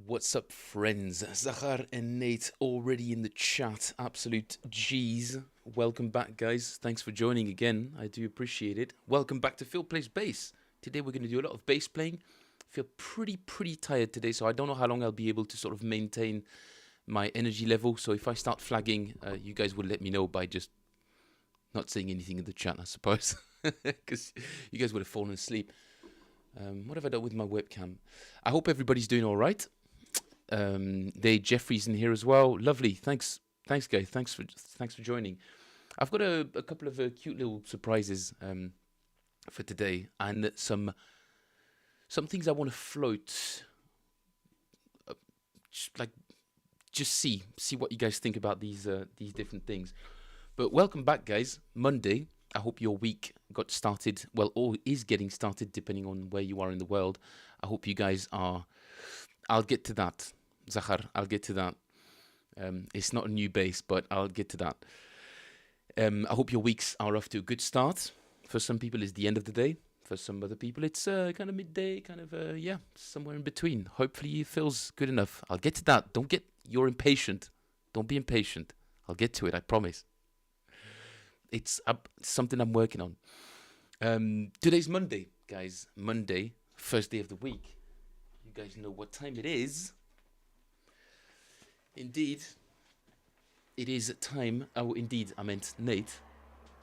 What's up, friends? Zahar and Nate already in the chat. Absolute G's. Welcome back, guys. Thanks for joining again. I do appreciate it. Welcome back to Phil Plays Bass. Today we're going to do a lot of bass playing. I feel pretty tired today, so I don't know how long I'll be able to sort of maintain my energy level. So if I start flagging, you guys will let me know by just not saying anything in the chat, I suppose, because you guys would have fallen asleep. What have I done with my webcam? I hope everybody's doing all right. Jeffrey's in here as well. Lovely. Thanks, guys. Thanks for joining. I've got a couple of cute little surprises for today, and some things I want to float. Just see what you guys think about these different things. But welcome back, guys. Monday. I hope your week got started, well, or is getting started, depending on where you are in the world. I hope you guys are. I'll get to that, Zahar. I'll get to that. It's not a new bass, but I'll get to that. I hope your weeks are off to a good start. For some people, it's the end of the day. For some other people, it's kind of midday, somewhere in between. Hopefully, it feels good enough. I'll get to that. You're impatient. Don't be impatient. I'll get to it, I promise. It's something I'm working on. Today's Monday, guys. Monday, first day of the week. You guys know what time it is. Indeed, it is time. Oh, indeed, I meant Nate.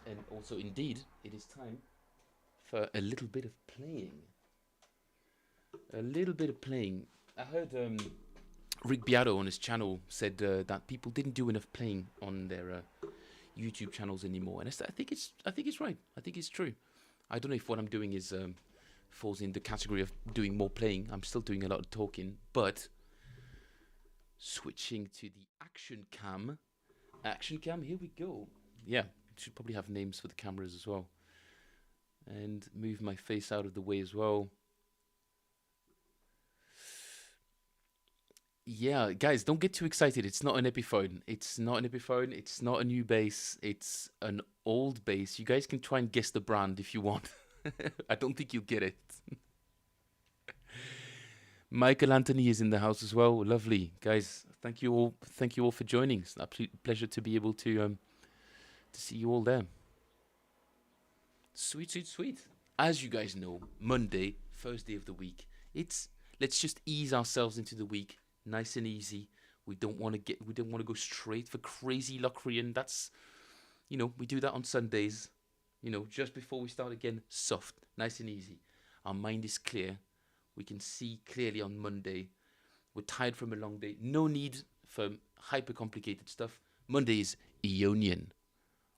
And also, indeed, it is time for a little bit of playing. I heard Rick Beato on his channel said that people didn't do enough playing on their YouTube channels anymore, and I think it's right. I think it's true. I don't know if what I'm doing is falls in the category of doing more playing. I'm still doing a lot of talking, but switching to the action cam. Here we go. Yeah, should probably have names for the cameras as well, and move my face out of the way as well. Yeah, guys, don't get too excited. It's not an Epiphone. It's not a new bass. It's an old bass. You guys can try and guess the brand if you want. I don't think you'll get it. Michael Anthony is in the house as well. Lovely, guys. Thank you all for joining. It's an absolute pleasure to be able to see you all there. Sweet. As you guys know, Monday, first day of the week. Let's just ease ourselves into the week. Nice and easy. We don't want to go straight for crazy Locrian. That's, we do that on Sundays. Just before we start again, soft, nice and easy. Our mind is clear. We can see clearly on Monday. We're tired from a long day. No need for hyper complicated stuff. Monday is Ionian,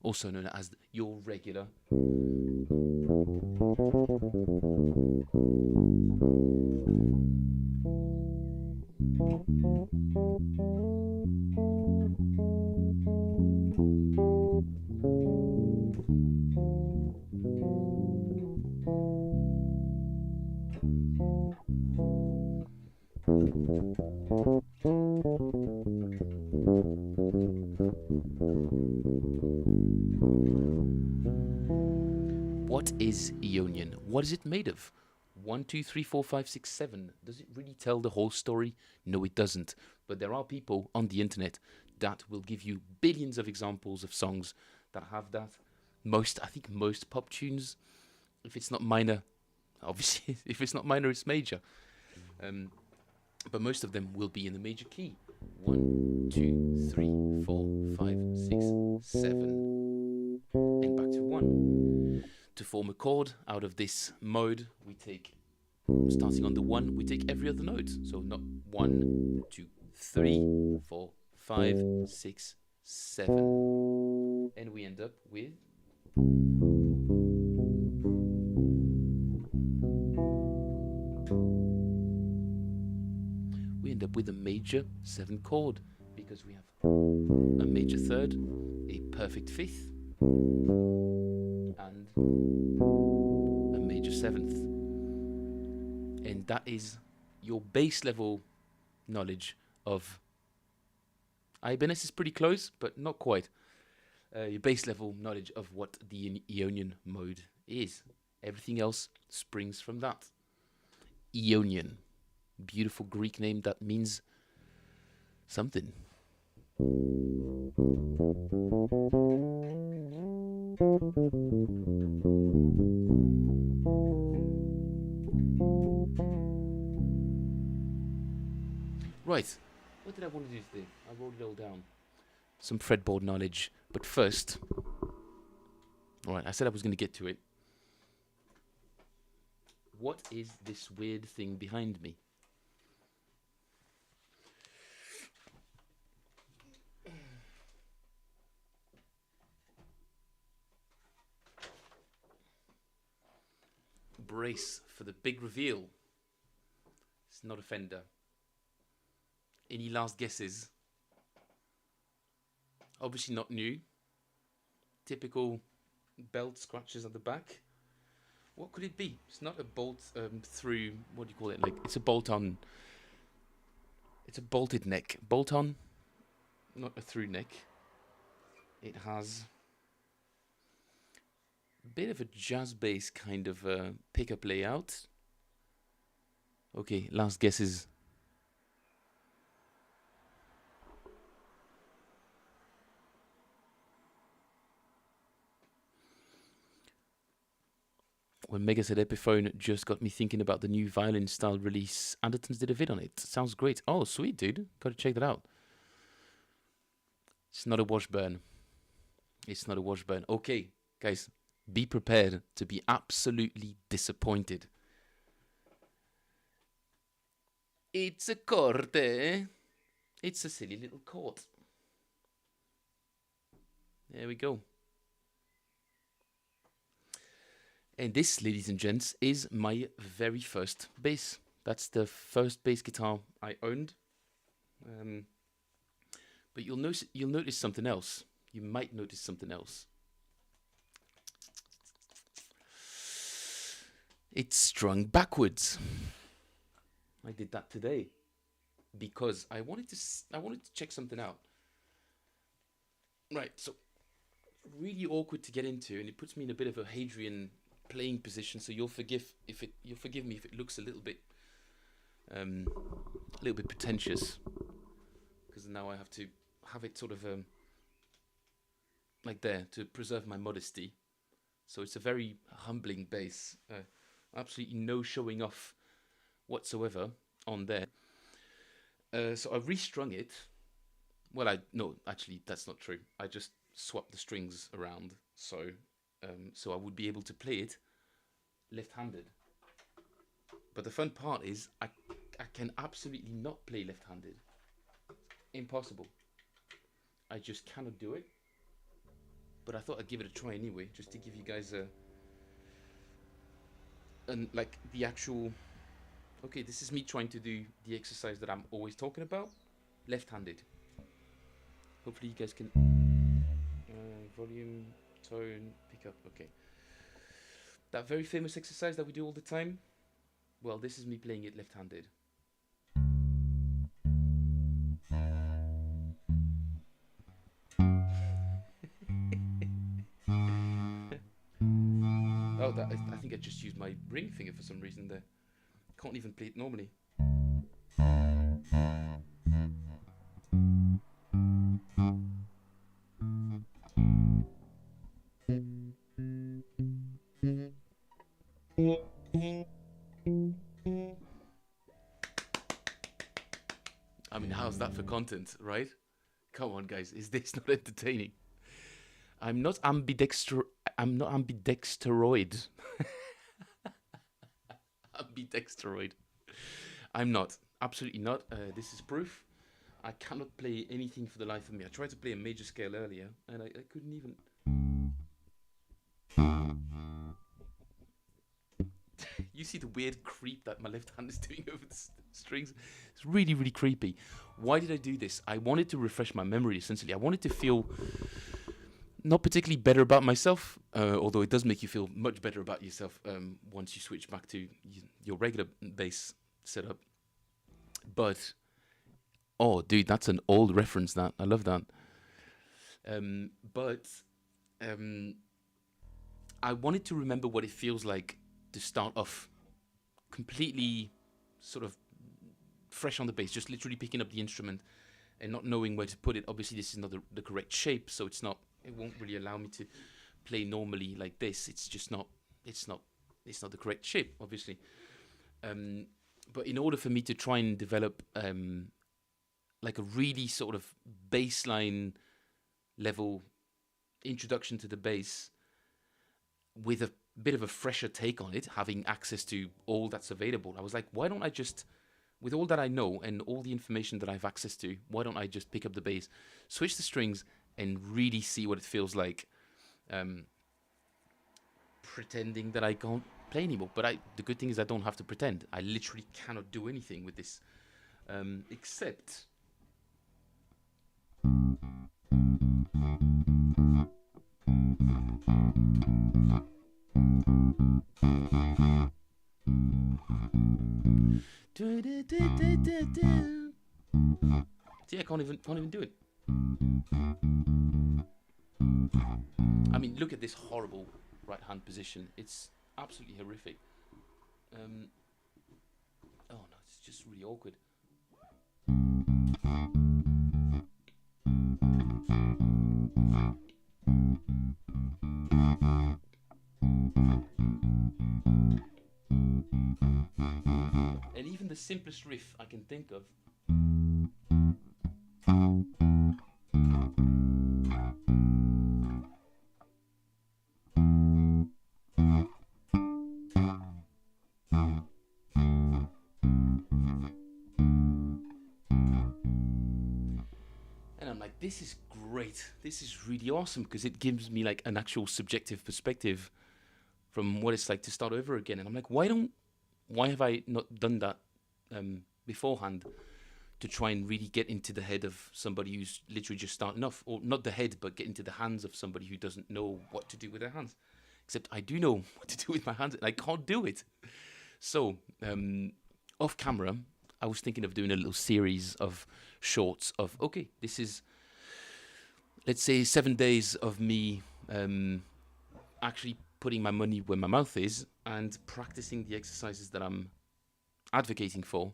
also known as your regular. What is Ionian? What is it made of? 1, 2, 3, 4, 5, 6, 7. Does it really tell the whole story? No, it doesn't. But there are people on the internet that will give you billions of examples of songs that have that. I think most pop tunes, if it's not minor, obviously, if it's not minor, it's major. But most of them will be in the major key. 1, 2, 3, 4, 5, 6, 7. And back to 1. To form a chord out of this mode, we take, starting on the 1, we take every other note. So not 1, 2, 3, 4, 5, 6, 7. And we end up with a major 7 chord, because we have a major 3rd, a perfect 5th, and a major 7th. And that is your base level knowledge of Ibanez is pretty close, but not quite. Your base level knowledge of what the Ionian mode is. Everything else springs from that. Ionian. Beautiful Greek name that means something. Right. What did I want to do today? I wrote it all down. Some fretboard knowledge. But first, alright, I said I was going to get to it. What is this weird thing behind me? Brace for the big reveal. It's not a Fender. Any last guesses? Obviously not new. Typical belt scratches at the back. What could it be? It's not a bolt through, what do you call it? Like, it's a bolt on. It's a bolted neck. Bolt on, not a through neck. It has a bit of a jazz bass kind of pickup layout. Okay, last guesses. When Mega said Epiphone, just got me thinking about the new violin style release. Andertons did a vid on it. Sounds great. Oh, sweet, dude. Gotta check that out. It's not a Washburn. It's not a Washburn. Okay, guys, be prepared to be absolutely disappointed. It's a corte. It's a silly little court. There we go. And this, ladies and gents, is my very first bass. That's the first bass guitar I owned. But you'll notice something else. You might notice something else. It's strung backwards. I did that today because I wanted to check something out. Right, so really awkward to get into, and it puts me in a bit of a Hadrian playing position. So you'll forgive me if it looks a little bit pretentious, because now I have to have it sort of like there to preserve my modesty. So it's a very humbling bass. Absolutely no showing off whatsoever on there. So I restrung it. Well, no, actually that's not true. I just swapped the strings around, so I would be able to play it left-handed. But the fun part is I can absolutely not play left-handed. Impossible. I just cannot do it. But I thought I'd give it a try anyway, just to give you guys the actual. Okay, this is me trying to do the exercise that I'm always talking about, left-handed. Hopefully you guys can volume, tone, pick up. Okay, that very famous exercise that we do all the time. Well, this is me playing it left-handed. Oh, I think I just used my ring finger for some reason there. Can't even play it normally. I mean, how's that for content, right? Come on, guys, is this not entertaining? I'm not ambidextroid. Ambidextroid. I'm not. Absolutely not. This is proof. I cannot play anything for the life of me. I tried to play a major scale earlier, and I couldn't even. You see the weird creep that my left hand is doing over the strings? It's really, really creepy. Why did I do this? I wanted to refresh my memory, essentially. I wanted to feel not particularly better about myself, although it does make you feel much better about yourself once you switch back to your regular bass setup. But, oh, dude, that's an old reference, that. I love that. But I wanted to remember what it feels like to start off completely sort of fresh on the bass, just literally picking up the instrument and not knowing where to put it. Obviously, this is not the correct shape, so it's not. It won't really allow me to play normally like this. It's just not. It's not. It's not the correct shape, obviously. But in order for me to try and develop like a really sort of baseline level introduction to the bass with a bit of a fresher take on it, having access to all that's available, I was like, why don't I just, with all that I know and all the information that I have access to, why don't I just pick up the bass, switch the strings, and really see what it feels like, pretending that I can't play anymore. But the good thing is I don't have to pretend. I literally cannot do anything with this, except see, I can't even do it. I mean, look at this horrible right hand position. It's absolutely horrific. Oh no, it's just really awkward. And even the simplest riff I can think of. And I'm like, this is great. This is really awesome because it gives me like an actual subjective perspective from what it's like to start over again. And I'm like, why have I not done that beforehand to try and really get into the head of somebody who's literally just starting off, or not the head, but get into the hands of somebody who doesn't know what to do with their hands. Except I do know what to do with my hands, and I can't do it. So off camera, I was thinking of doing a little series of shorts of, okay, this is, let's say, 7 days of me actually putting my money where my mouth is and practicing the exercises that I'm advocating for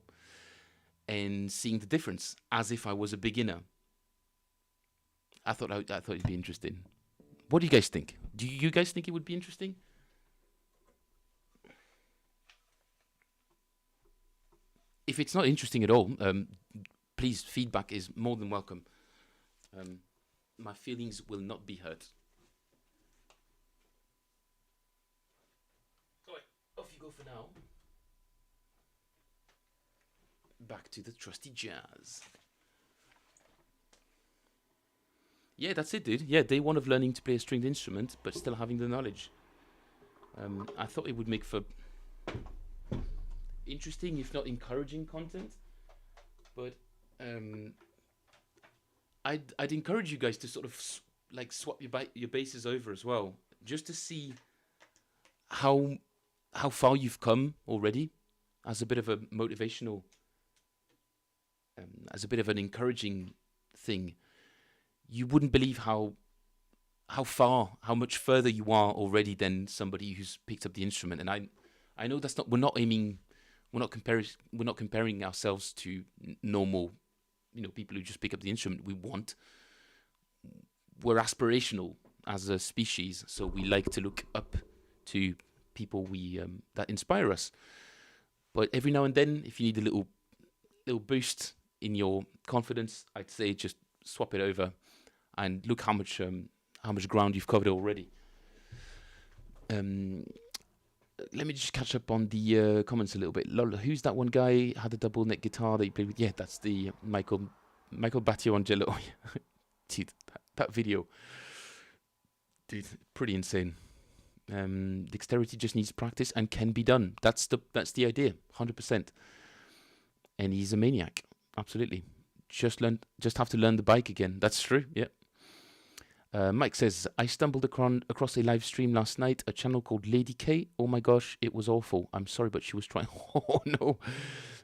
and seeing the difference as if I was a beginner. I thought it'd be interesting. What do you guys think? Do you guys think it would be interesting? If it's not interesting at all, please, feedback is more than welcome. My feelings will not be hurt. Off you go for now. Back to the trusty jazz. Yeah, that's it, dude. Yeah, day one of learning to play a stringed instrument, but still having the knowledge. I thought it would make for interesting, if not encouraging, content. But I'd encourage you guys to sort of like swap your bases over as well, just to see how far you've come already, as a bit of a motivational, as a bit of an encouraging thing. You wouldn't believe how much further you are already than somebody who's picked up the instrument. And I know that's not, we're not comparing ourselves to normal, people who just pick up the instrument. We're aspirational as a species, so we like to look up to people that inspire us. But every now and then, if you need a little boost in your confidence, I'd say just swap it over and look how much ground you've covered already. Let me just catch up on the comments a little bit. Lol, who's that one guy had a double neck guitar that you played with? Yeah, that's the Michael Battiangelo. Dude, that video, dude, pretty insane. Dexterity just needs practice and can be done. That's the idea, 100%. And he's a maniac, absolutely. Just have to learn the bike again. That's true. Yeah. Mike says, I stumbled across a live stream last night, a channel called Lady K. Oh my gosh, it was awful. I'm sorry, but she was trying. Oh no,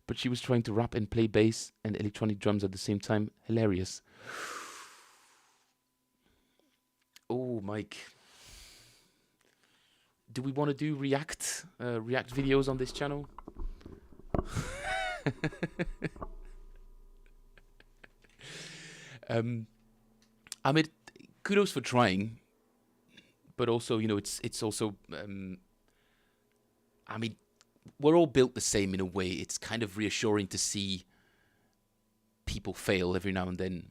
but she was trying to rap and play bass and electronic drums at the same time. Hilarious. Oh, Mike. Do we want to do react videos on this channel? um, I mean, kudos for trying, but also, it's also, I mean, we're all built the same in a way. It's kind of reassuring to see people fail every now and then.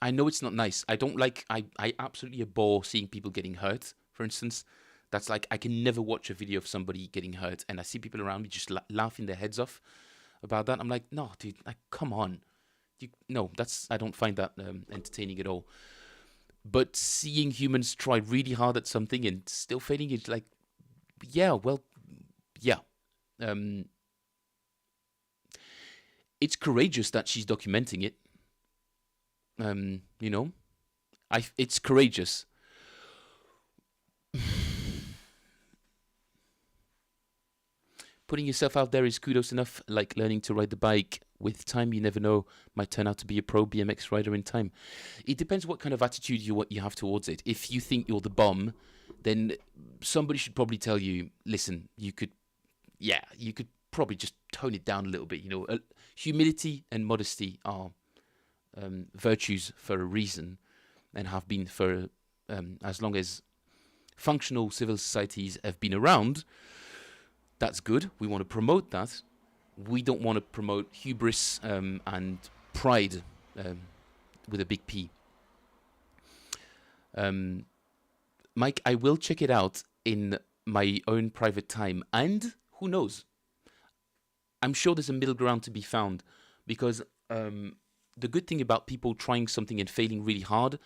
I know it's not nice. I don't like. I absolutely abhor seeing people getting hurt. For instance, that's like I can never watch a video of somebody getting hurt, and I see people around me just laughing their heads off about that. I'm like, no, dude, like, come on. No, I don't find that entertaining at all. But seeing humans try really hard at something and still failing is like, yeah, well, yeah. Um, it's courageous that she's documenting it. You know, it's courageous. Putting yourself out there is kudos enough, like learning to ride the bike. With time, you never know, might turn out to be a pro BMX rider in time. It depends what kind of attitude you have towards it. If you think you're the bomb, then somebody should probably tell you, listen, you could probably just tone it down a little bit. Humility and modesty are virtues for a reason, and have been for as long as functional civil societies have been around. That's good. We want to promote that. We don't want to promote hubris and pride with a big P. Mike, I will check it out in my own private time. And who knows? I'm sure there's a middle ground to be found. Because the good thing about people trying something and failing really hard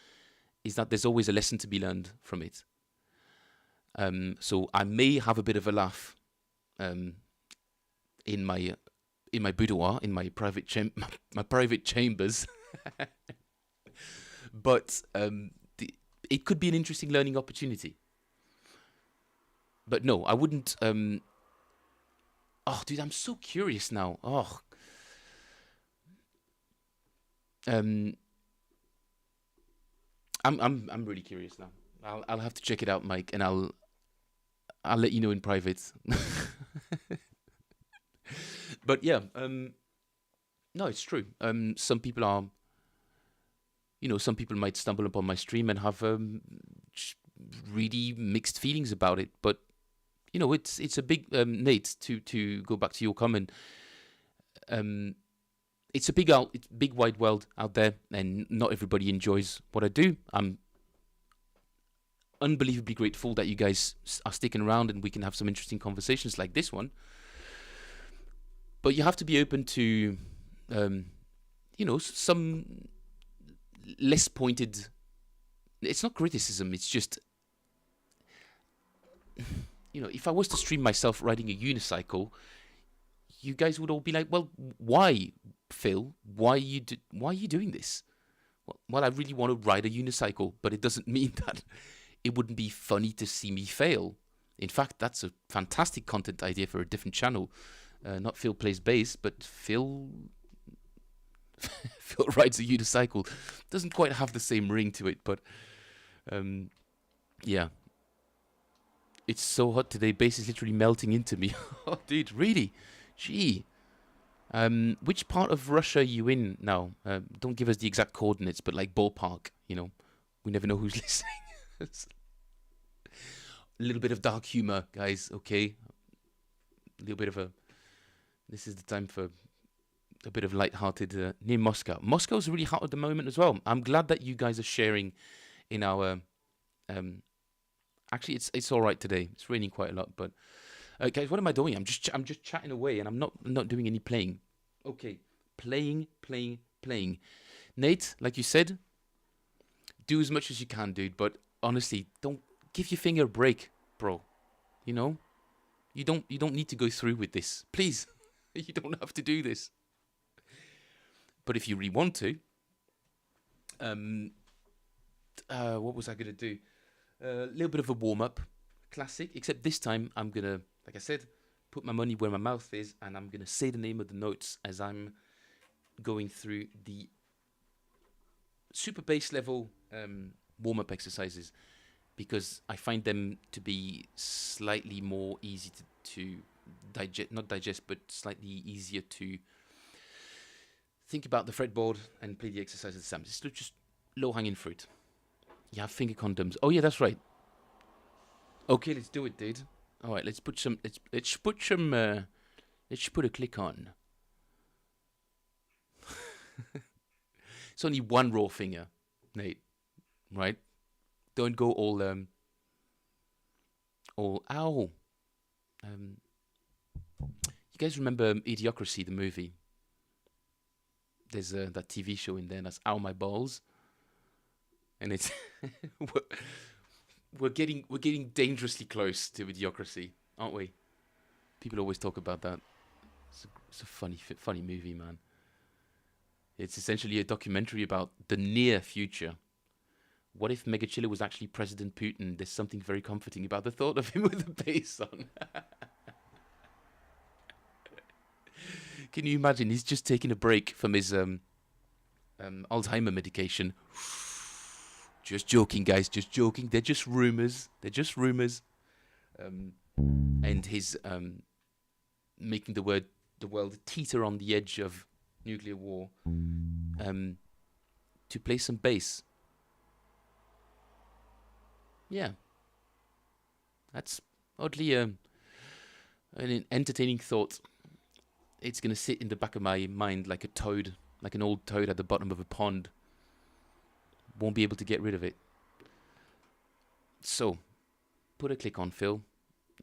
is that there's always a lesson to be learned from it. So I may have a bit of a laugh in my boudoir, in my private my private chambers, but it could be an interesting learning opportunity. But no, I wouldn't. Oh, dude, I'm so curious now. Oh, I'm really curious now. I'll have to check it out, Mike, and I'll let you know in private. But yeah, no, it's true. Some people are, some people might stumble upon my stream and have really mixed feelings about it. But it's a big Nate, to go back to your comment. It's a big wide world out there, and not everybody enjoys what I do. I'm unbelievably grateful that you guys are sticking around and we can have some interesting conversations like this one. But you have to be open to, some less pointed. It's not criticism. It's just, if I was to stream myself riding a unicycle, you guys would all be like, "Well, why, Phil? Why are you doing this?" Well, I really want to ride a unicycle, but it doesn't mean that it wouldn't be funny to see me fail. In fact, that's a fantastic content idea for a different channel. Not Phil plays bass, but Phil rides a unicycle. Doesn't quite have the same ring to it, but yeah. It's so hot today. Bass is literally melting into me. Oh, dude, really? Gee. Which part of Russia are you in now? Don't give us the exact coordinates, but like ballpark. We never know who's listening. A little bit of dark humor, guys. Okay. A little bit of This is the time for a bit of light-hearted near Moscow. Moscow's really hot at the moment as well. I'm glad that you guys are sharing in our. Actually, it's all right today. It's raining quite a lot, but guys, what am I doing? I'm just chatting away, and I'm not doing any playing. Okay, playing. Nate, like you said, do as much as you can, dude. But honestly, don't give your finger a break, bro. You don't need to go through with this, please. You don't have to do this. But if you really want to, what was I gonna do? A little bit of a warm up, classic. Except this time, I'm gonna, like I said, put my money where my mouth is, and I'm gonna say the name of the notes as I'm going through the super bass level warm up exercises. because I find them to be slightly more easy to digest, not digest, but slightly easier to think about the fretboard and play the exercise at the same. It's just low-hanging fruit. You have finger condoms. Oh yeah, that's right. Okay, let's do it, dude. All right, let's put a click on. It's only one raw finger, Nate. Right? Don't go all ow. You guys remember Idiocracy, the movie? There's that TV show in there that's Ow My Balls, and it's we're getting dangerously close to Idiocracy, aren't we? People always talk about that. It's a funny movie, man. It's essentially a documentary about the near future. What if Megachiller was actually President Putin? There's something very comforting about the thought of him with a bass on. Can you imagine? He's just taking a break from his Alzheimer medication. Just joking, guys. Just joking. They're just rumors. And his making the world teeter on the edge of nuclear war. To play some bass. Yeah. That's oddly an entertaining thought. It's going to sit in the back of my mind like a toad, like an old toad at the bottom of a pond. Won't be able to get rid of it. So, put a click on, Phil.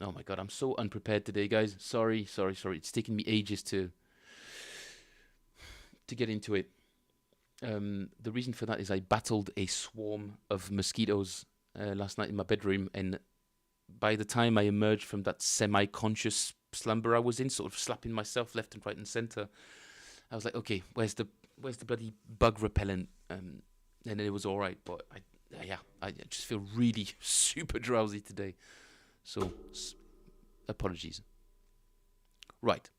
Oh my god, I'm so unprepared today, guys. Sorry. It's taken me ages to get into it. The reason for that is I battled a swarm of mosquitoes last night in my bedroom, and by the time I emerged from that semi-conscious slumber I was in, sort of slapping myself left and right and center, I was like, okay, where's the bloody bug repellent? And then it was all right, but I just feel really super drowsy today, so apologies. Right,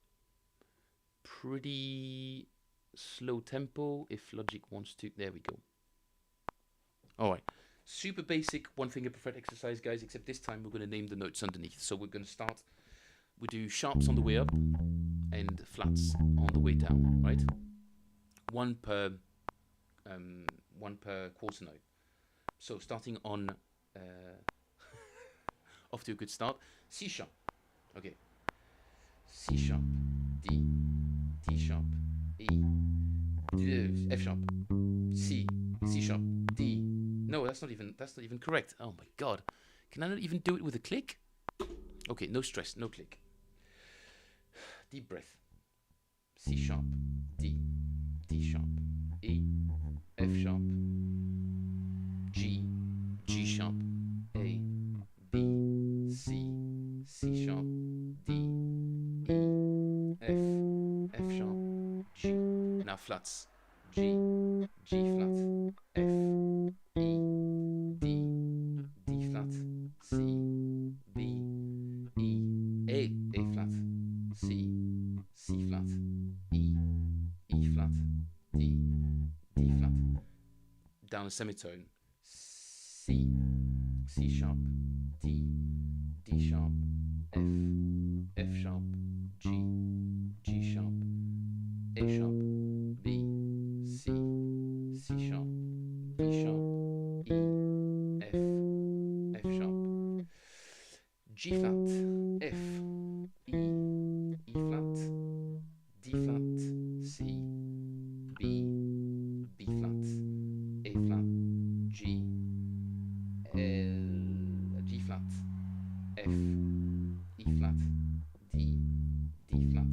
pretty slow tempo if Logic wants to. There we go. All right, super basic one finger per fret exercise, guys, except this time we're going to name the notes underneath. So we're going to start. We do sharps on the way up and flats on the way down, right? One per quarter note. So starting on off to a good start. C sharp. Okay. C sharp, D, D sharp, E, F sharp, C, C sharp, D. No, that's not even correct. Oh my god. Can I not even do it with a click? Okay, no stress, no click. Deep breath. C sharp, D, D sharp, E, F sharp, G, G sharp, A, B, C, C sharp, D, E, F sharp, G. Now flats. G, G flat, F, E, D, D flat, C, B, E, A flat, C, C flat, E, E flat, D, D flat. Down a semitone. C, C sharp, D, D sharp, F, F sharp, G, G sharp, A sharp, B, C, C sharp, D sharp, E, F, F sharp, G flat, F, E, E flat, D flat, C, B, B flat, A flat, G, G flat, F, E flat, D, D flat,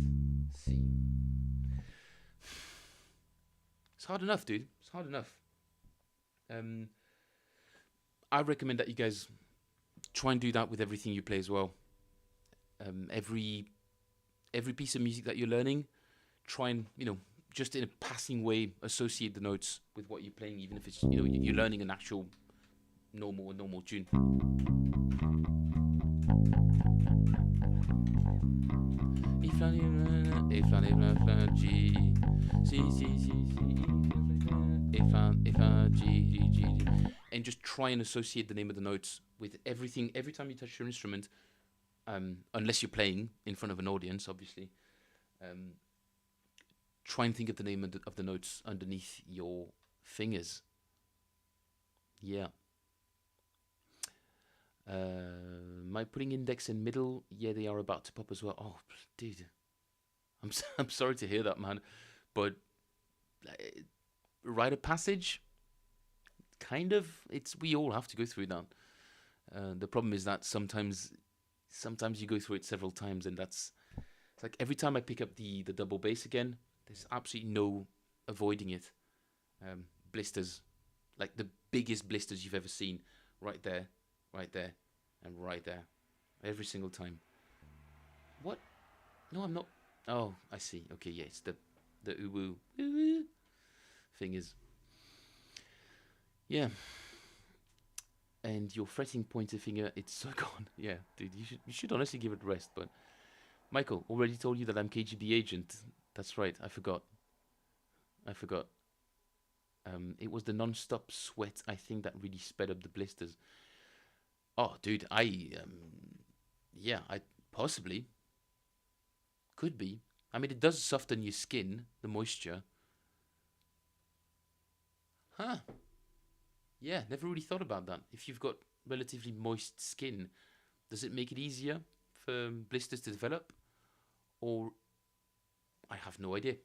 C. It's hard enough, dude. It's hard enough. I recommend that you guys try and do that with everything you play as well. Every piece of music that you're learning, try and, just in a passing way, associate the notes with what you're playing, even if it's, you're learning an actual normal tune. E flat, A flat, A flat, G, C, C, C, C, G, and just try and associate the name of the notes with everything. Every time you touch your instrument, unless you're playing in front of an audience, obviously, try and think of the name of the notes underneath your fingers. Yeah. My putting index and middle, yeah, they are about to pop as well. Oh, dude, I'm sorry to hear that, man. But rite of passage, kind of. We all have to go through that. The problem is that sometimes you go through it several times, and it's like every time I pick up the double bass again, there's absolutely no avoiding it. Blisters, like the biggest blisters you've ever seen, right there, and right there, every single time. What? No, I'm not. Oh, I see. Okay, yeah, it's the uwu fingers. Yeah. And your fretting pointer finger, it's so gone. Yeah, dude, you should honestly give it rest. But Michael already told you that I'm KGB agent. That's right. I forgot. It was the non-stop sweat, I think, that really sped up the blisters. Oh, dude, yeah, I possibly could be. I mean, it does soften your skin, the moisture. Huh. Yeah, never really thought about that. If you've got relatively moist skin, does it make it easier for blisters to develop? Or I have no idea.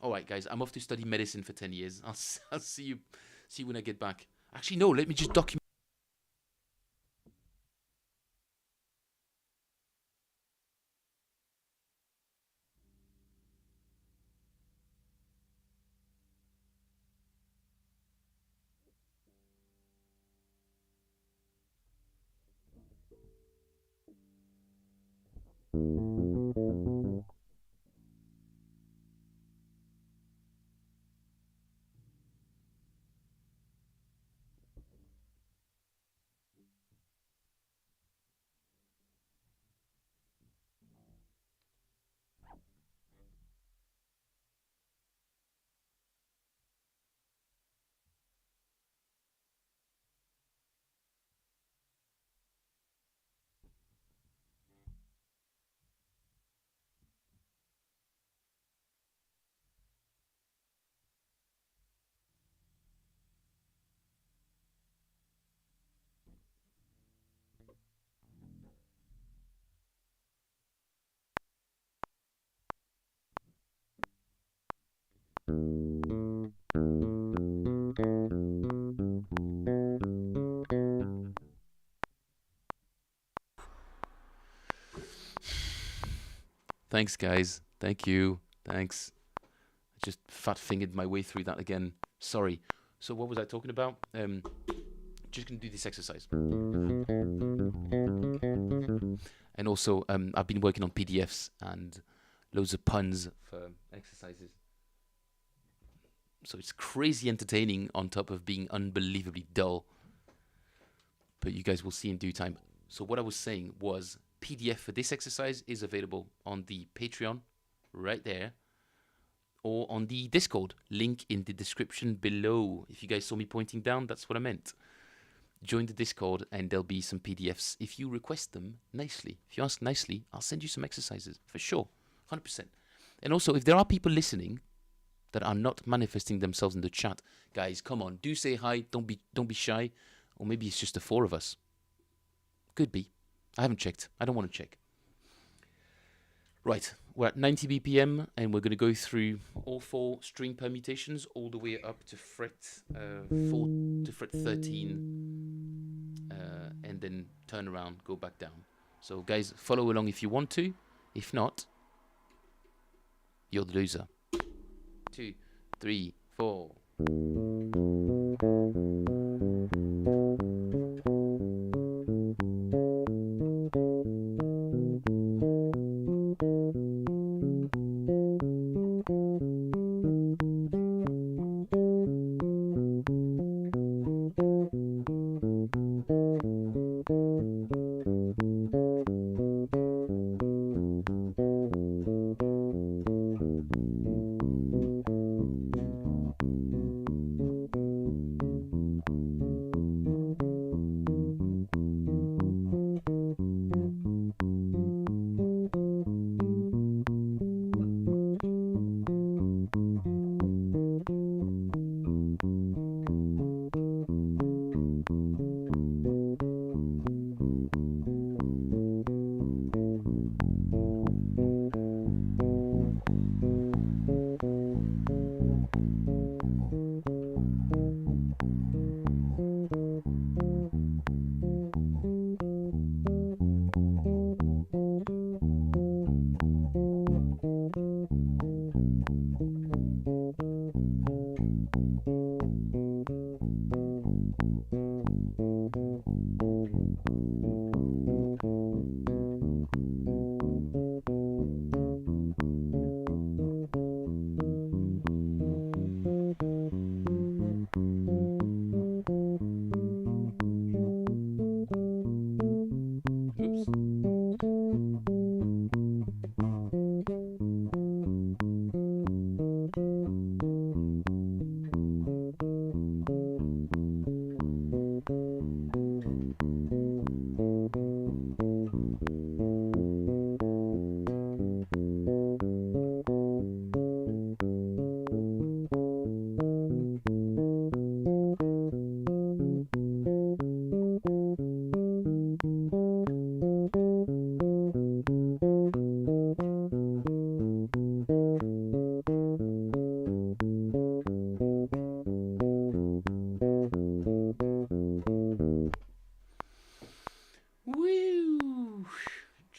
All right, guys, I'm off to study medicine for 10 years. I'll see you when I get back. Actually, no, let me just document. Thanks, guys. Thank you. Thanks. I just fat fingered my way through that again. Sorry. So what was I talking about? Just gonna do this exercise. And also, I've been working on PDFs and loads of puns for exercises. So it's crazy entertaining on top of being unbelievably dull. But you guys will see in due time. So what I was saying was PDF for this exercise is available on the Patreon right there, or on the Discord, link in the description below. If you guys saw me pointing down, that's what I meant. Join the Discord and there'll be some PDFs if you request them nicely. If you ask nicely, I'll send you some exercises for sure, 100%. And also, if there are people listening that are not manifesting themselves in the chat, guys, come on, do say hi. Don't be shy. Or maybe it's just the four of us. Could be. I haven't checked. I don't want to check. Right, we're at 90 BPM and we're going to go through all four string permutations all the way up to fret 4 to fret 13, and then turn around, go back down. So guys, follow along if you want to. If not, you're the loser. 2, 3, 4.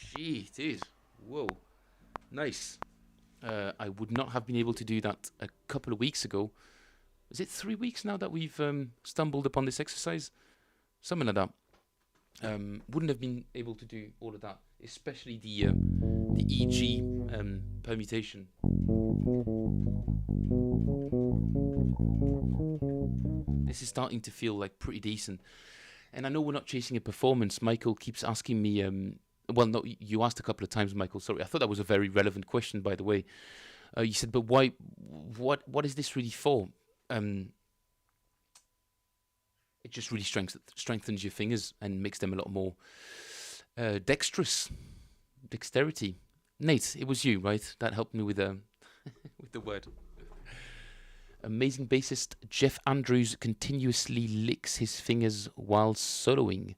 Gee, it is. Whoa, nice. I would not have been able to do that a couple of weeks ago. Is it 3 weeks now that we've stumbled upon this exercise? Something like that. Wouldn't have been able to do all of that, especially the EG permutation. This is starting to feel like pretty decent. And I know we're not chasing a performance. Michael keeps asking me. Well, no, you asked a couple of times, Michael. Sorry, I thought that was a very relevant question, by the way. You said, but why? What is this really for? It just really strengthens your fingers and makes them a lot more dexterity. Nate, it was you, right? That helped me with with the word. Amazing bassist Jeff Andrews continuously licks his fingers while soloing.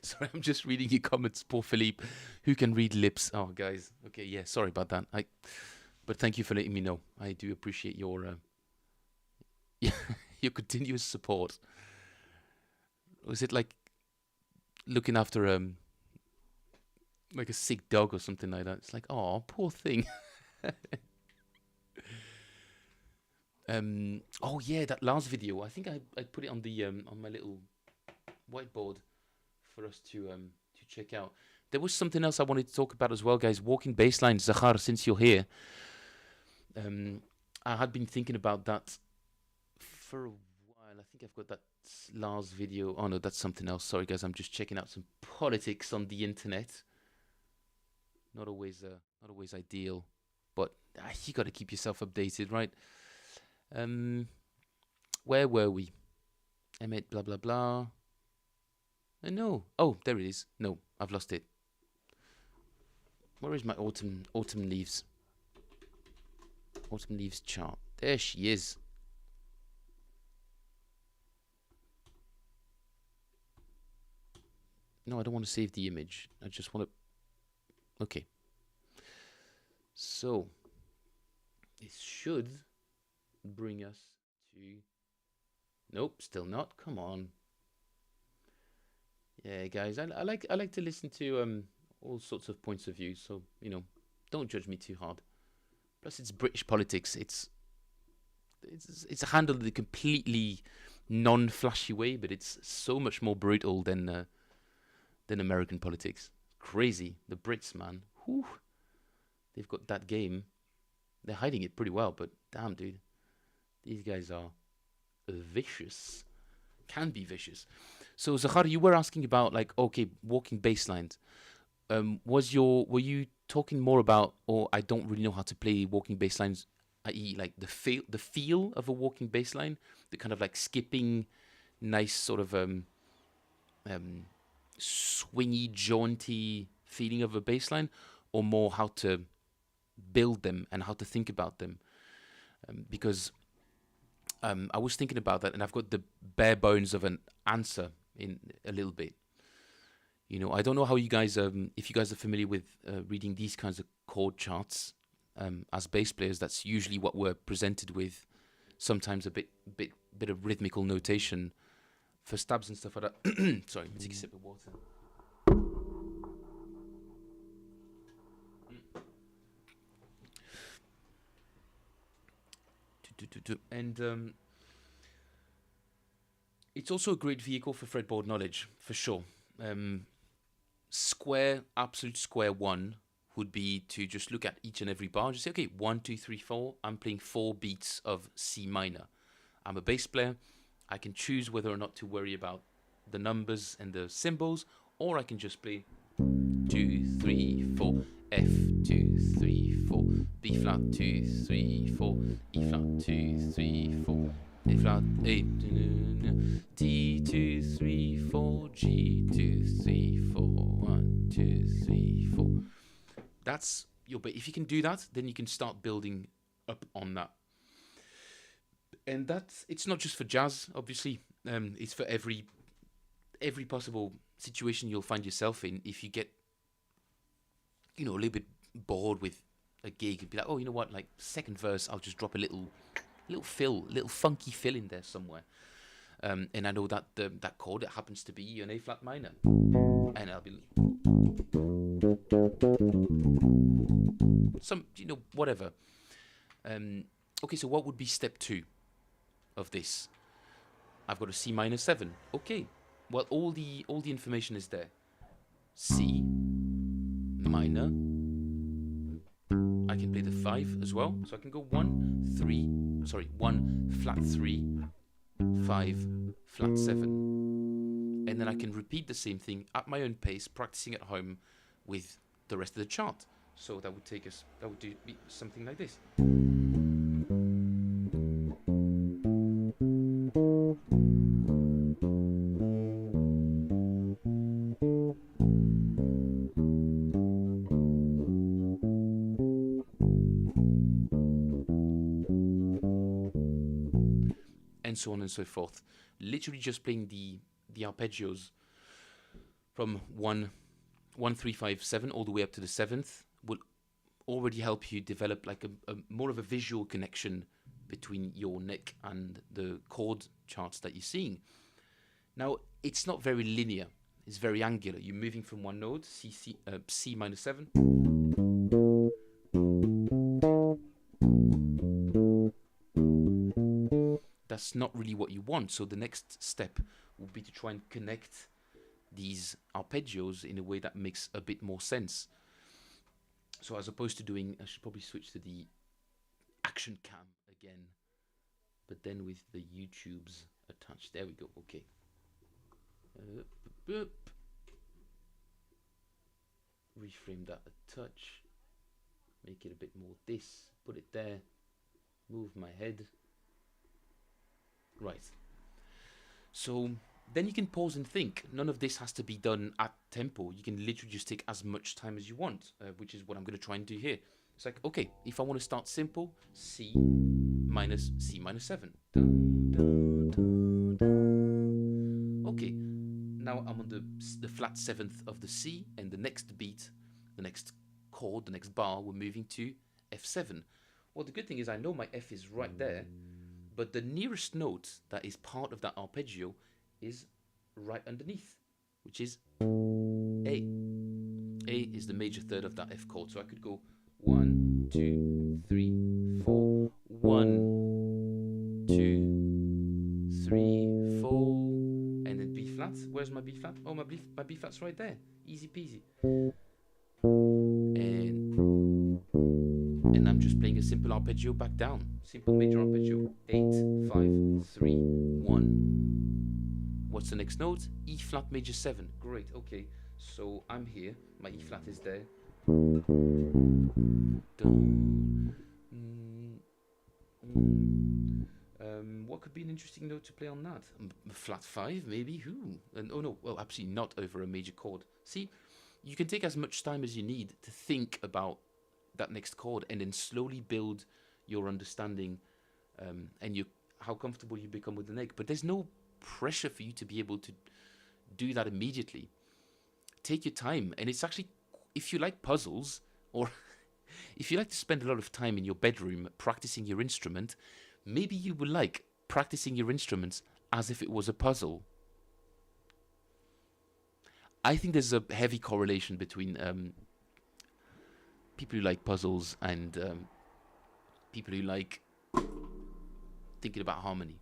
Sorry, I'm just reading your comments. Poor Philippe, who can read lips. Oh, guys. Okay, yeah, sorry about that. But thank you for letting me know. I do appreciate your your continuous support. Was it like looking after like a sick dog or something like that? It's like, oh, poor thing. Oh yeah, that last video. I think I put it on the on my little whiteboard for us to check out. There was something else I wanted to talk about as well, guys. Walking basslines, Zahar. Since you're here, I had been thinking about that for a while. I think I've got that last video. Oh no, that's something else. Sorry, guys. I'm just checking out some politics on the internet. Not always ideal, but you got to keep yourself updated, right? Where were we? Emmett, blah blah blah. No. Oh, there it is. No, I've lost it. Where is my autumn leaves? Autumn leaves chart. There she is. No, I don't want to save the image. I just want to... Okay. So, it should bring us to... Nope, still not. Come on. Yeah, guys, I like to listen to all sorts of points of view. So don't judge me too hard. Plus, it's British politics. It's handled in a completely non-flashy way, but it's so much more brutal than American politics. Crazy, the Brits, man. Whew. They've got that game. They're hiding it pretty well, but damn, dude, these guys are vicious. Can be vicious. So Zahar, you were asking about walking basslines. Were you talking more about, or I don't really know how to play walking basslines, i.e. like the feel of a walking bassline, the kind of like skipping, nice sort of swingy, jaunty feeling of a bassline, or more how to build them and how to think about them, because I was thinking about that, and I've got the bare bones of an answer in a little bit. I don't know how you guys, if you guys are familiar with reading these kinds of chord charts as bass players. That's usually what we're presented with. Sometimes a bit of rhythmical notation for stabs and stuff like that. Sorry, let me take a sip of water. And it's also a great vehicle for fretboard knowledge, for sure. Absolute square one would be to just look at each and every bar. Just say, okay, 1, 2, 3, 4. I'm playing 4 beats of C minor. I'm a bass player. I can choose whether or not to worry about the numbers and the symbols, or I can just play 2, 3, 4, F, 2, 3, 4, B flat, 2, 3, 4, E flat, 2, 3, 4, A flat, A, D, 2, 3, 4, G, 2, 3, 4, 1, 2, 3, 4. That's your bit. If you can do that, then you can start building up on that. And it's not just for jazz, obviously. It's for every possible situation you'll find yourself in. If you get a little bit bored with a gig and be like, oh, you know what, like second verse, I'll just drop a little funky fill in there somewhere. and I know that that chord, it happens to be an A flat minor, and I'll be some, whatever. Okay, so what would be step 2 of this? I've got a C minor 7. Okay, well, all the information is there. C minor. I can play the 5 as well, so I can go 1 flat 3, 5 flat 7, and then I can repeat the same thing at my own pace, practicing at home with the rest of the chart. So that would take us, that would be something like this. And so on and so forth. Literally just playing the arpeggios from 1, 3, 5, 7 all the way up to the 7th will already help you develop like a more of a visual connection between your neck and the chord charts that you're seeing. Now, it's not very linear. It's very angular. You're moving from one note, C minor 7. That's not really what you want. So the next step would be to try and connect these arpeggios in a way that makes a bit more sense. So as opposed to doing, I should probably switch to the action cam again, but then with the YouTubes attached. There we go. Okay. Reframe that a touch. Make it a bit more this. Put it there. Move my head. Right. So then you can pause and think. None of this has to be done at tempo. You can literally just take as much time as you want, which is what I'm going to try and do here. It's like, okay, if I want to start simple, C minus 7. Okay, now I'm on the flat 7th of the C, and the next beat, the next chord, the next bar, we're moving to F7. Well, the good thing is I know my F is right there, but the nearest note that is part of that arpeggio is right underneath, which is A. A is the major third of that F chord, so I could go 1, 2, 3, 4, 1, 2, 3, 4, and then B flat. Where's my B flat? Oh, my B flat's right there. Easy peasy. And I'm just playing a simple arpeggio back down. Simple major arpeggio. 8, 5, 3, 1. What's the next note? E flat major 7. Great, okay. So I'm here. My E flat is there. What could be an interesting note to play on that? Flat 5, maybe? And oh no, well, absolutely not over a major chord. See, you can take as much time as you need to think about that next chord and then slowly build your understanding and how comfortable you become with the neck. But there's no pressure for you to be able to do that immediately. Take your time, and it's actually, if you like puzzles, or if you like to spend a lot of time in your bedroom practicing your instrument, maybe you will like practicing your instruments as if it was a puzzle. I think there's a heavy correlation between people who like puzzles and people who like thinking about harmony.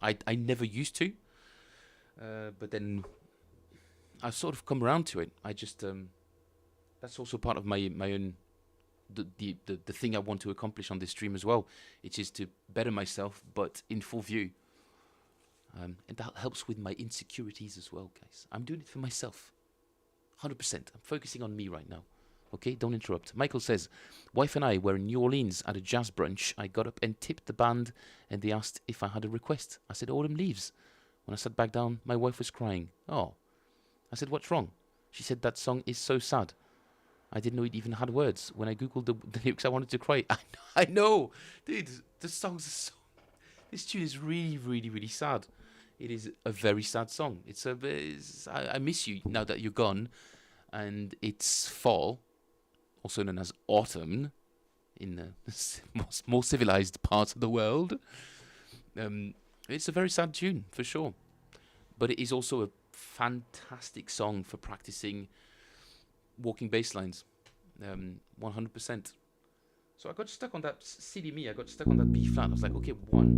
I never used to, but then I've sort of come around to it. I just that's also part of my own the thing I want to accomplish on this stream as well. It is to better myself, but in full view, and that helps with my insecurities as well, guys. I'm doing it for myself, 100%. I'm focusing on me right now. Okay, don't interrupt. Michael says, wife and I were in New Orleans at a jazz brunch. I got up and tipped the band, and they asked if I had a request. I said, Autumn Leaves. When I sat back down, my wife was crying. Oh. I said, what's wrong? She said, that song is so sad. I didn't know it even had words. When I googled the lyrics, I wanted to cry. I know. Dude, the songs are so... This tune is really, really, really sad. It is a very sad song. I miss you now that you're gone. And it's fall, also known as autumn, in the more civilized parts of the world. And It's a very sad tune for sure, but it is also a fantastic song for practicing walking bass lines. 100%. So I got stuck on that. Silly me, I got stuck on that B flat. I was like, okay, one.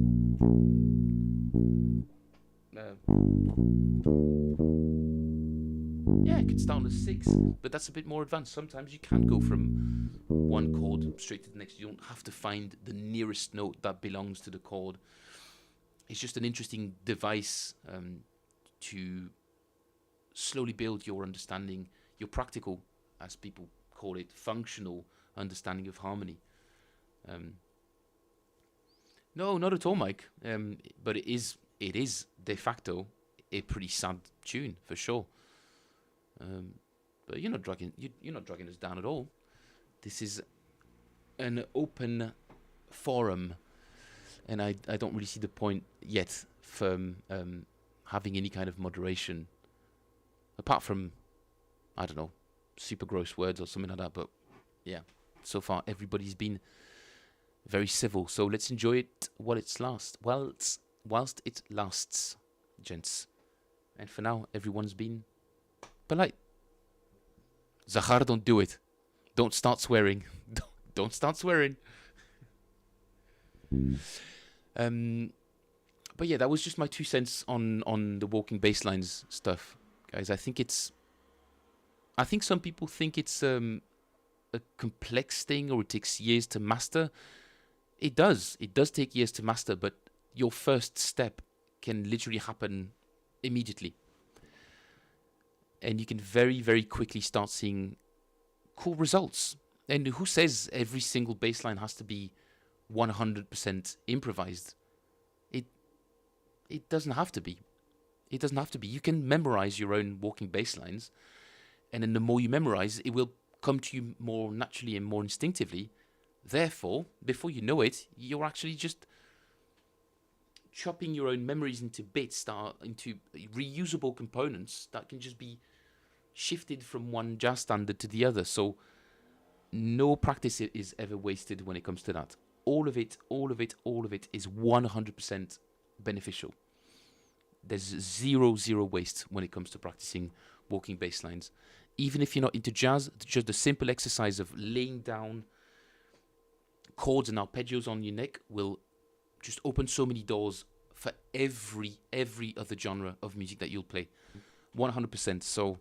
Yeah, I could start on a 6, but that's a bit more advanced. Sometimes you can go from one chord straight to the next. You don't have to find the nearest note that belongs to the chord. It's just an interesting device to slowly build your understanding, your practical, as people call it, functional understanding of harmony. No, not at all, Mike. But it is de facto a pretty sad tune for sure. But you're not dragging us down at all. This is an open forum, and I don't really see the point yet for having any kind of moderation, apart from, I don't know, super gross words or something like that. But yeah, so far everybody's been very civil, so let's enjoy it while it lasts. Whilst it lasts, gents. And for now, everyone's been polite. Zahar, don't do it. Don't start swearing. Don't start swearing. But yeah, that was just my 2 cents on the walking basslines stuff, guys. I think some people think it's a complex thing, or it takes years to master. It does take years to master, but your first step can literally happen immediately. And you can very, very quickly start seeing cool results. And who says every single bass line has to be 100% improvised? It doesn't have to be. It doesn't have to be. You can memorize your own walking bass lines, and then the more you memorize, it will come to you more naturally and more instinctively. Therefore, before you know it, you're actually just chopping your own memories into bits, into reusable components that can just be shifted from one jazz standard to the other. So no practice is ever wasted when it comes to that. All of it is 100% beneficial. There's zero waste when it comes to practicing walking bass lines. Even if you're not into jazz, just the simple exercise of laying down chords and arpeggios on your neck will just open so many doors for every other genre of music that you'll play. 100%. So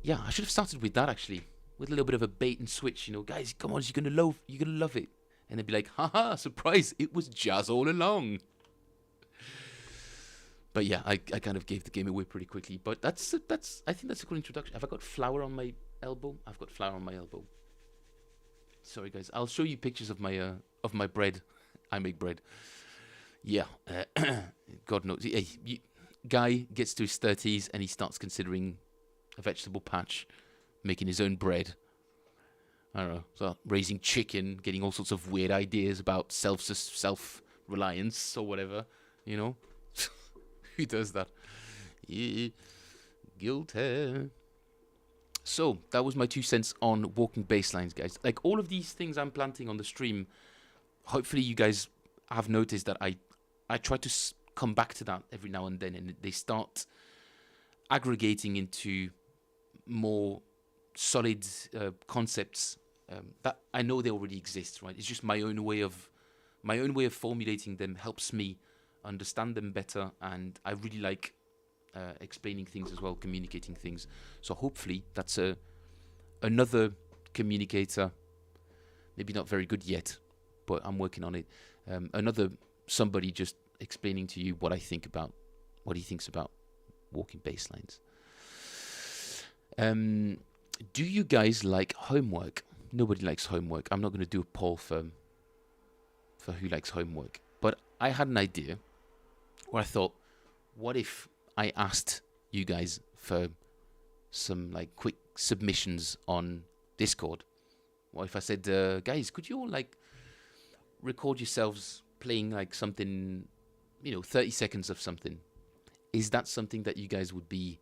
yeah, I should have started with that actually, with a little bit of a bait and switch. Guys, come on, you're gonna love it, and they'd be like, haha, surprise! It was jazz all along. But yeah, I kind of gave the game away pretty quickly. But I think that's a good introduction. Have I got flour on my elbow? I've got flour on my elbow. Sorry guys, I'll show you pictures of my bread. I make bread. Yeah, God knows. Hey, guy gets to his 30s and he starts considering a vegetable patch, making his own bread. I don't know, so raising chicken, getting all sorts of weird ideas about self-reliance or whatever. Who does that? Yeah, guilty. So that was my 2 cents on walking bass lines, guys. Like all of these things I'm planting on the stream, hopefully you guys have noticed that I try to come back to that every now and then, and they start aggregating into more solid concepts that I know they already exist. Right? It's just my own way of formulating them helps me understand them better, and I really like explaining things as well, communicating things. So hopefully that's another communicator, maybe not very good yet, but I'm working on it. Somebody just explaining to you what he thinks about walking bass lines. Do you guys like homework? Nobody likes homework. I'm not going to do a poll for who likes homework, but I had an idea where I thought, what if I asked you guys for some quick submissions on Discord? What if I said, guys, could you all record yourselves playing something, 30 seconds of something? Is that something that you guys would be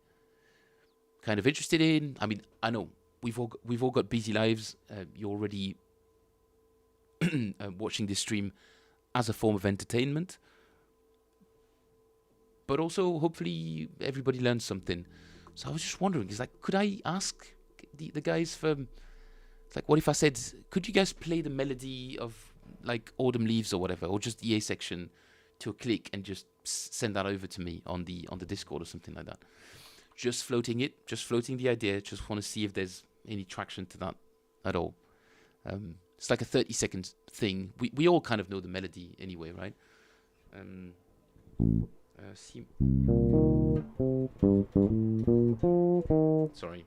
kind of interested in? I mean, I know we've all got busy lives. You're already watching this stream as a form of entertainment. but also hopefully everybody learns something. So I was just wondering, is like, could I ask the guys for, like, what if I said, could you guys play the melody of like Autumn Leaves or whatever, or just the A section to a click and just send that over to me on the Discord or something like that? Just floating the idea. Just want to see if there's any traction to that at all. It's like a 30-second thing. We all kind of know the melody anyway, right? Sorry.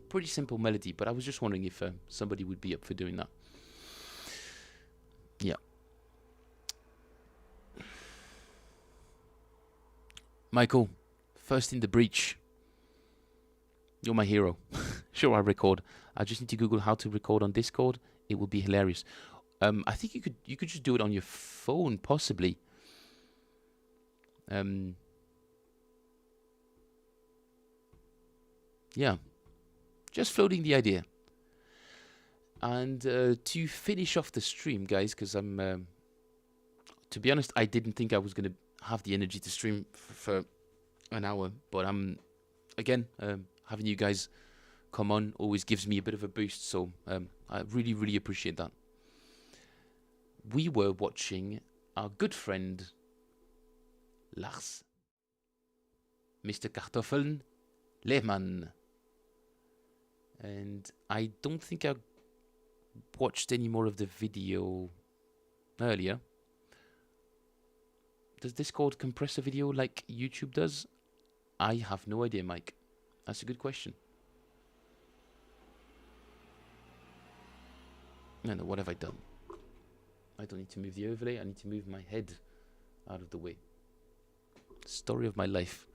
Pretty simple melody, but I was just wondering if somebody would be up for doing that. Yeah. Michael, first in the breach. You're my hero. Sure, I record. I just need to Google how to record on Discord. It will be hilarious. I think you could just do it on your phone, possibly. Yeah. Just floating the idea. And to finish off the stream, guys, because I'm, to be honest, I didn't think I was going to have the energy to stream for an hour. But I'm, again, having you guys come on always gives me a bit of a boost. So I really, really appreciate that. We were watching our good friend Lars, Mr. Kartoffeln Lehmann. And I don't think I watched any more of the video earlier. Does Discord compress a video like YouTube does? I have no idea, Mike. That's a good question. No, what have I done? I don't need to move the overlay. I need to move my head out of the way. Story of my life.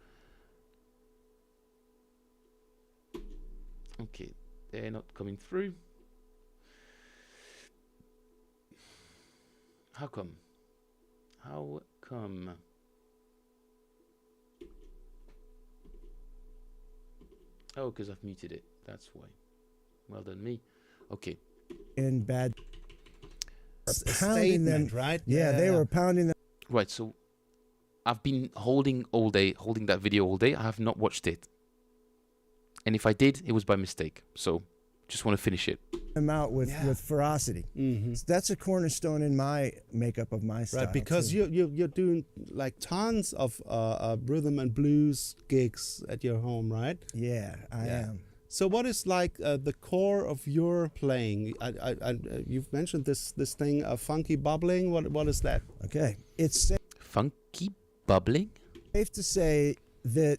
Okay, they're not coming through. How come? How come? Oh, because I've muted it. That's why. Well done, me. Okay. In bad. Pounding them, right? Yeah, they were pounding them. Right, so I've been holding that video all day. I have not watched it. And if I did, it was by mistake. So just want to finish it. Them out with ferocity. So that's a cornerstone in my makeup of my style. Right, because you're doing like tons of rhythm and blues gigs at your home, right? Yeah, I am. So what is like the core of your playing? You've mentioned this thing of funky bubbling. What is that? Okay, it's Funky bubbling? safe to say that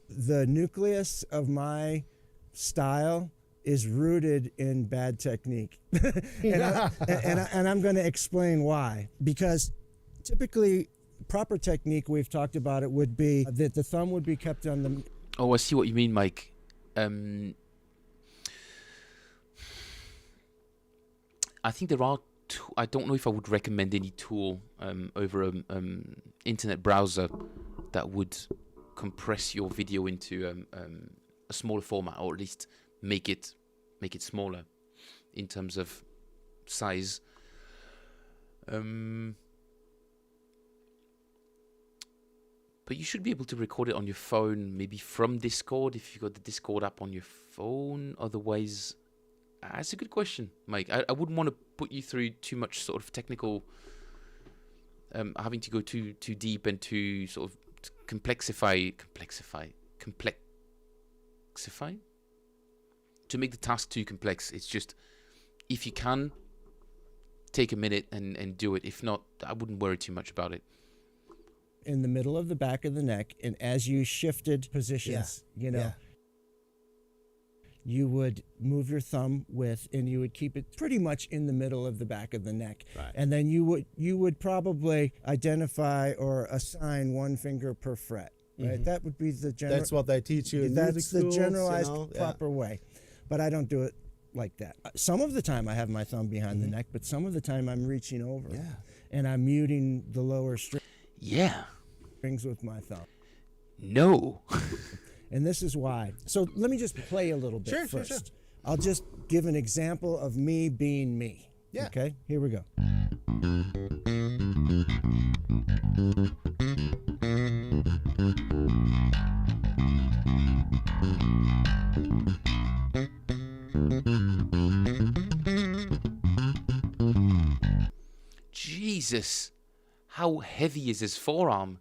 the nucleus of my style is rooted in bad technique. and I'm going to explain why. Because typically, proper technique, we've talked about it, would be that the thumb would be kept on the... Oh, I see what you mean, Mike. I think there are... I don't know if I would recommend any tool over an internet browser that would compress your video into a smaller format, or at least make it smaller in terms of size. But you should be able to record it on your phone, maybe from Discord if you've got the Discord app on your phone. Otherwise, that's a good question, Mike. I wouldn't want to put you through too much sort of technical, having to go too deep and to sort of complexify to make the task too complex. It's just, if you can, take a minute and do it. If not, I wouldn't worry too much about it. In the middle of the back of the neck, and as you shifted positions, you would move your thumb and you would keep it pretty much in the middle of the back of the neck. Right. And then you would probably identify or assign one finger per fret. Right? That would be the general. That's what they teach you in music That's schools, the generalized proper way. But I don't do it like that. Some of the time I have my thumb behind the neck, but some of the time I'm reaching over and I'm muting the lower Yeah. strings with my thumb. No. And this is why. So let me just play a little bit first. Sure. I'll just give an example of me being me. Yeah. Okay, here we go. Jesus. How heavy is his forearm?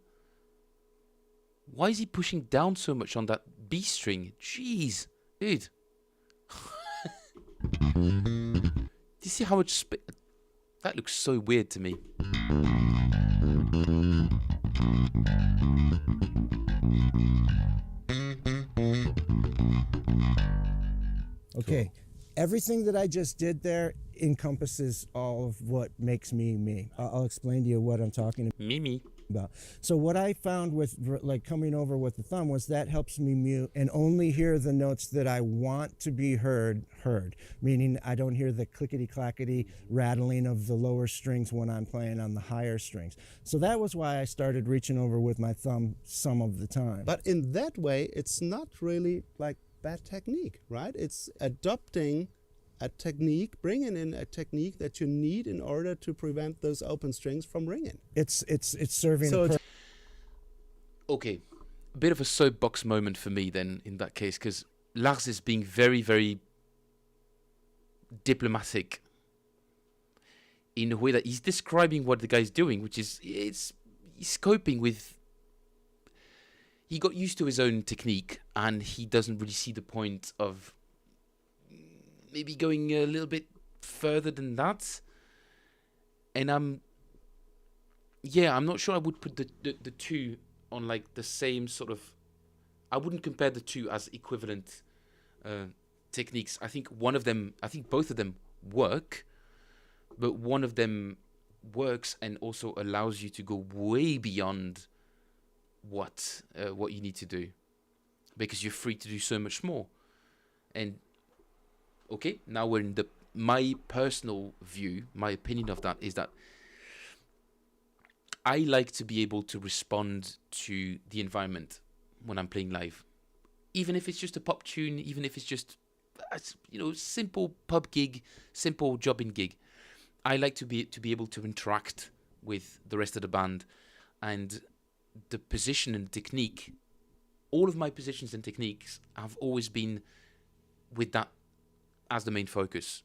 Why is he pushing down so much on that B string? Jeez. Dude. Do you see how much that looks so weird to me. Okay. Everything that I just did there encompasses all of what makes me me. I'll explain to you what I'm talking Mimi. about. So what I found with like coming over with the thumb was that helps me mute and only hear the notes that I want to be heard, meaning I don't hear the clickety-clackety rattling of the lower strings when I'm playing on the higher strings. So that was why I started reaching over with my thumb some of the time. But in that way, it's not really like bad technique, right? It's adopting a technique, bringing in a technique that you need in order to prevent those open strings from ringing. It's serving So a Okay, a bit of a soapbox moment for me then in that case, because Lars is being very, very diplomatic in a way that he's describing what the guy's doing, which is he's coping with. He got used to his own technique, and he doesn't really see the point of maybe going a little bit further than that. And I'm not sure I would put the two on like the same sort of. I wouldn't compare the two as equivalent techniques. I think both of them work, but one of them works and also allows you to go way beyond what you need to do, because you're free to do so much more. And okay, now we're in my personal view, my opinion of that is that I like to be able to respond to the environment when I'm playing live, even if it's just a pop tune, even if it's just simple pub gig, simple jobbing gig. I like to be able to interact with the rest of the band, and the position and technique. All of my positions and techniques have always been with that as the main focus.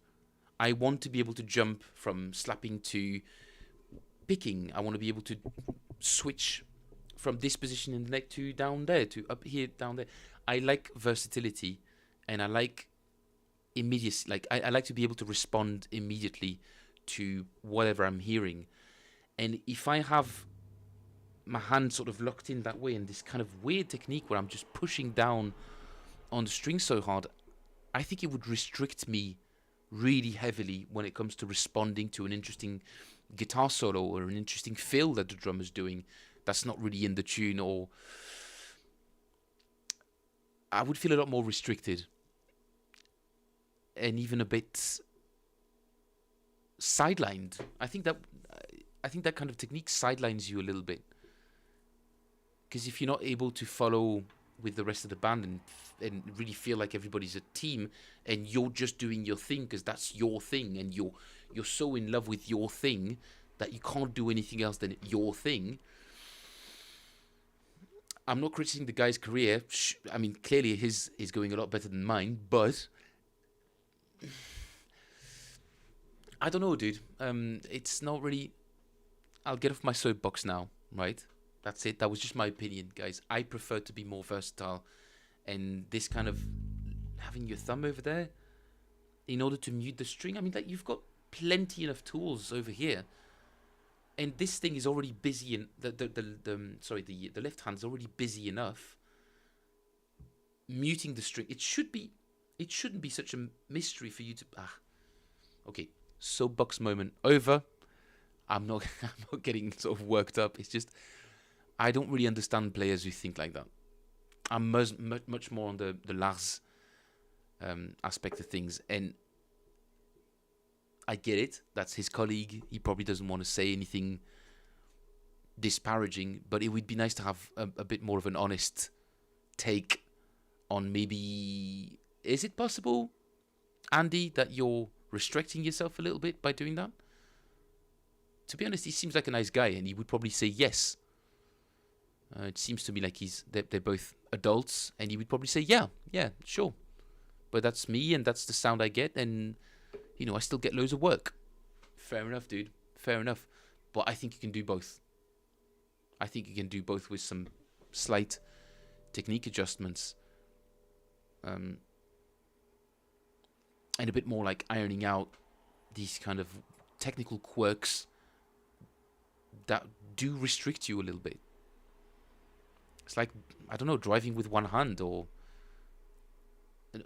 I want to be able to jump from slapping to picking. I want to be able to switch from this position in the neck to down there, to up here, down there. I like versatility, and I like immediacy. Like I like to be able to respond immediately to whatever I'm hearing. And if I have my hand sort of locked in that way, and this kind of weird technique where I'm just pushing down on the string so hard, I think it would restrict me really heavily when it comes to responding to an interesting guitar solo or an interesting fill that the drummer's doing that's not really in the tune, or I would feel a lot more restricted and even a bit sidelined. I think that kind of technique sidelines you a little bit, because if you're not able to follow with the rest of the band and really feel like everybody's a team and you're just doing your thing because that's your thing, and you're so in love with your thing that you can't do anything else than your thing. I'm not criticizing the guy's career. I mean, clearly his is going a lot better than mine, but I don't know, dude. It's not really. I'll get off my soapbox now, right? That's it. That was just my opinion, guys. I prefer to be more versatile, and this kind of having your thumb over there in order to mute the string. I mean, like, you've got plenty enough tools over here, and this thing is already busy. And the left hand's already busy enough muting the string. It shouldn't be such a mystery for you to. Okay, soapbox moment over. I'm not getting sort of worked up. It's just I don't really understand players who think like that. I'm much more on the Lars aspect of things, and I get it. That's his colleague. He probably doesn't want to say anything disparaging, but it would be nice to have a bit more of an honest take on maybe, is it possible, Andy, that you're restricting yourself a little bit by doing that? To be honest, he seems like a nice guy, and he would probably say yes. It seems to me like they're both adults, and he would probably say, yeah, sure. But that's me, and that's the sound I get, and, I still get loads of work. Fair enough, dude. Fair enough. But I think you can do both. I think you can do both with some slight technique adjustments. And a bit more like ironing out these kind of technical quirks that do restrict you a little bit. It's like, I don't know, driving with one hand, or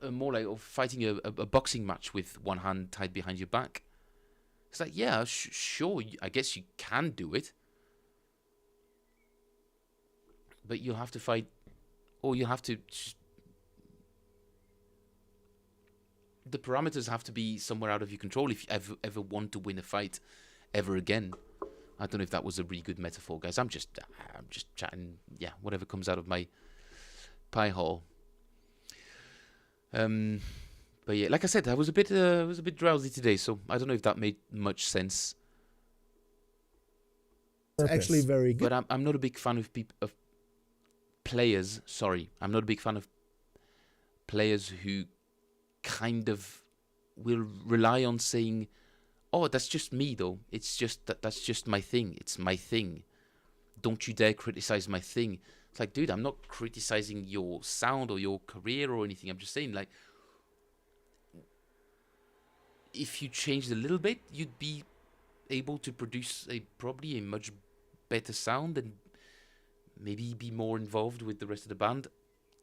more like fighting a boxing match with one hand tied behind your back. It's like, yeah, sure, I guess you can do it. But you'll have to fight, or you'll have to... The parameters have to be somewhere out of your control if you ever want to win a fight ever again. I don't know if that was a really good metaphor, guys. I'm just chatting, whatever comes out of my pie hole. But yeah, like I said, I was a bit drowsy today, so I don't know if that made much sense. It's actually very good. But I'm not a big fan of players. Sorry, I'm not a big fan of players who kind of will rely on saying, "Oh, that's just me, though. It's just that's just my thing. It's my thing. Don't you dare criticize my thing." It's like, dude, I'm not criticizing your sound or your career or anything. I'm just saying, like, if you changed a little bit, you'd be able to produce probably a much better sound and maybe be more involved with the rest of the band.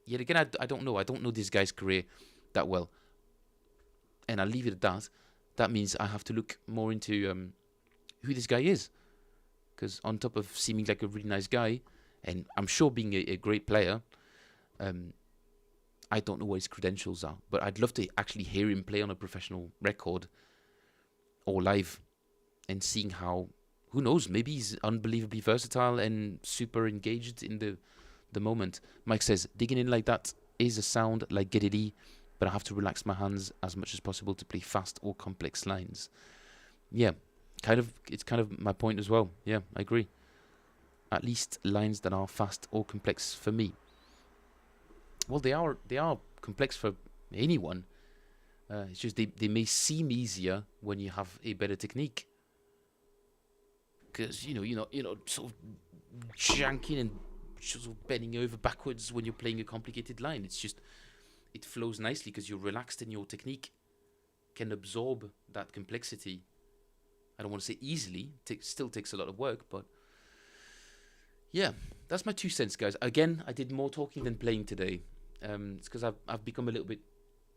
Yet again, I don't know. I don't know this guy's career that well. And I'll leave it at that. That means I have to look more into who this guy is. Because on top of seeming like a really nice guy, and I'm sure being a great player, I don't know what his credentials are. But I'd love to actually hear him play on a professional record or live, and seeing how, who knows, maybe he's unbelievably versatile and super engaged in the moment. Mike says, digging in like that is a sound like Get It E, but I have to relax my hands as much as possible to play fast or complex lines. Yeah, it's kind of my point as well. Yeah, I agree. At least lines that are fast or complex for me. Well, they are complex for anyone. It's just they may seem easier when you have a better technique. Because you're not sort of janking and sort of bending over backwards when you're playing a complicated line. It's just, it flows nicely because you're relaxed and your technique can absorb that complexity. I don't want to say easily. Still takes a lot of work, but yeah, that's my 2 cents, guys. Again, I did more talking than playing today. It's because I've become a little bit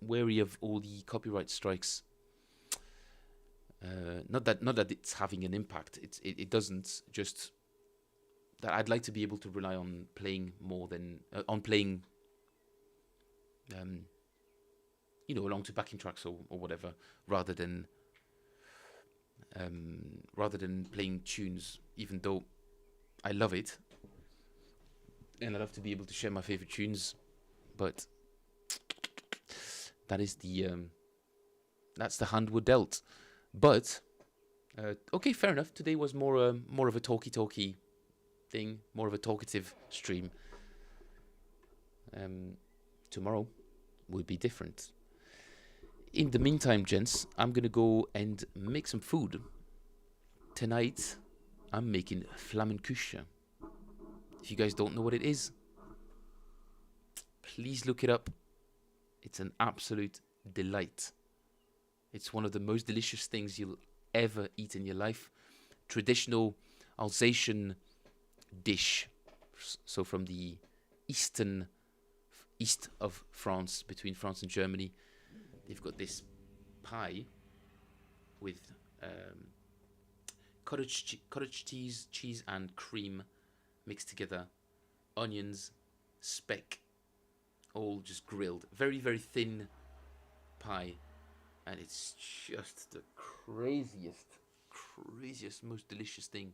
wary of all the copyright strikes. Not that it's having an impact. It doesn't. Just that I'd like to be able to rely on playing more than playing, along to backing tracks or whatever, rather than playing tunes. Even though I love it, and I love to be able to share my favorite tunes, but that is that's the hand we're dealt. But okay, fair enough. Today was more of a talky thing, more of a talkative stream. Tomorrow will be different. In the meantime, gents, I'm gonna go and make some food. Tonight, I'm making Flammenküche. If you guys don't know what it is, please look it up. It's an absolute delight. It's one of the most delicious things you'll ever eat in your life. Traditional Alsatian dish. So from the east of France, between France and Germany, they've got this pie with cottage cheese and cream mixed together, onions, speck, all just grilled. Very, very thin pie. and it's just the craziest, most delicious thing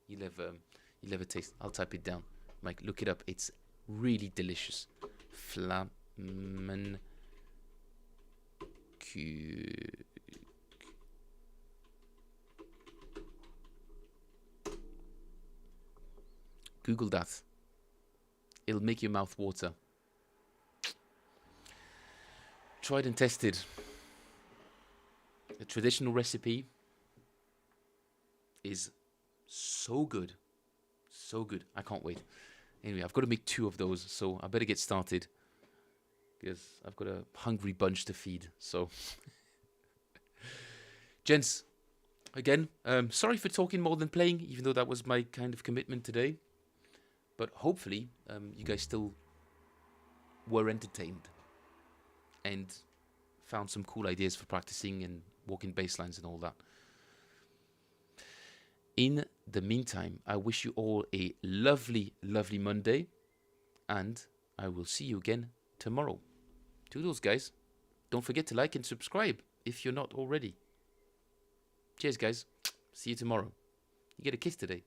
you'll ever taste. I'll type it down. Mike, look it up. It's really delicious. Flamen. Google that. It'll make your mouth water. Tried and tested. The traditional recipe is so good. So good. I can't wait. Anyway, I've got to make 2 of those, so I better get started. Because I've got a hungry bunch to feed. So, gents, again, sorry for talking more than playing, even though that was my kind of commitment today. But hopefully, you guys still were entertained and found some cool ideas for practicing and walking basslines and all that. In the meantime, I wish you all a lovely, lovely Monday, and I will see you again tomorrow. Toodles, guys. Don't forget to like and subscribe if you're not already. Cheers, guys. See you tomorrow. You get a kiss today.